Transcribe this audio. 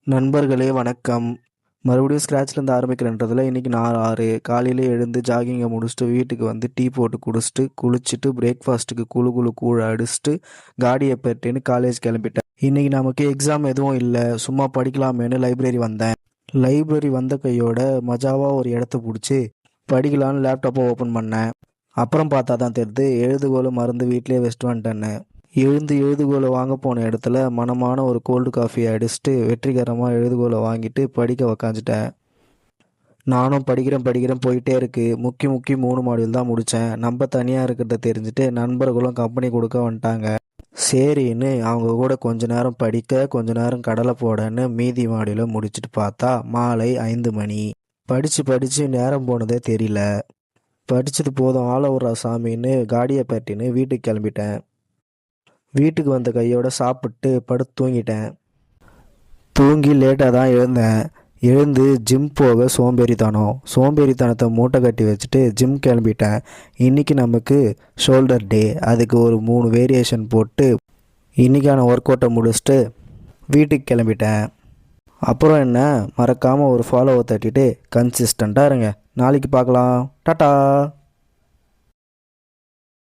நண்பர்களே வணக்கம். மறுபடியும் ஸ்க்ராட்ச்லேருந்து ஆரம்பிக்கிறேன்றதுல இன்றைக்கி நாள் 6 காலையில் எழுந்து ஜாகிங்கை முடிச்சுட்டு வீட்டுக்கு வந்து டீ போட்டு குடிச்சிட்டு குளிச்சுட்டு பிரேக்ஃபாஸ்ட்டுக்கு குழு குழு கூழ அடிச்சுட்டு காடியை பெட்டின்னு காலேஜ் கிளம்பிட்டேன். இன்றைக்கி நமக்கு எக்ஸாம் எதுவும் இல்லை, சும்மா படிக்கலாமேன்னு லைப்ரரி வந்தேன். லைப்ரரி வந்த கையோட மஜாவாக ஒரு இடத்த பிடிச்சி படிக்கலான்னு லேப்டாப்பை ஓப்பன் பண்ணேன். அப்புறம் பார்த்தா தான் தெரியுது எழுதுகோலை மறந்து வீட்டிலே வச்சுட்டு வந்துட்டேன்னு. எழுதுகோலை வாங்க போன இடத்துல மனமான ஒரு கோல்டு காஃபியை அடிச்சுட்டு வெற்றிகரமாக எழுதுகோலை வாங்கிட்டு படிக்க உக்காந்துட்டேன். நானும் படிக்கிறேன் போயிட்டே இருக்கு. முக்கி 3 மாடியூல் தான் முடித்தேன். நம்ம தனியாக இருக்கிறத தெரிஞ்சுட்டு நண்பர்களும் கம்பெனி கொடுக்க வந்துட்டாங்க. சரின்னு அவங்க கூட கொஞ்ச நேரம் படிக்க கொஞ்ச நேரம் கடலை போடன்னு மீதி மாடியூலை முடிச்சுட்டு பார்த்தா மாலை 5 மணி. படித்து நேரம் போனதே தெரியல. படித்தது போதும் ஆள விட்றா சாமின்னு காடியை பட்டின்னு வீட்டுக்கு கிளம்பிட்டேன். வீட்டுக்கு வந்த கையோட சாப்பிட்டு படுத்து தூங்கிட்டேன். தூங்கி லேட்டாக தான் எழுந்தேன். எழுந்து ஜிம் போக சோம்பேறித்தனத்தை மூட்டை கட்டி வச்சுட்டு ஜிம் கிளம்பிட்டேன். இன்றைக்கி நமக்கு ஷோல்டர் டே. அதுக்கு ஒரு 3 வேரியேஷன் போட்டு இன்றைக்கான ஒர்க் அவுட்டை முடிச்சுட்டு வீட்டுக்கு கிளம்பிட்டேன். அப்புறம் என்ன, மறக்காமல் ஒரு ஃபாலோவை தட்டிட்டு கன்சிஸ்டண்ட்டாக இருங்க. நாளைக்கு பார்க்கலாம். டாட்டா.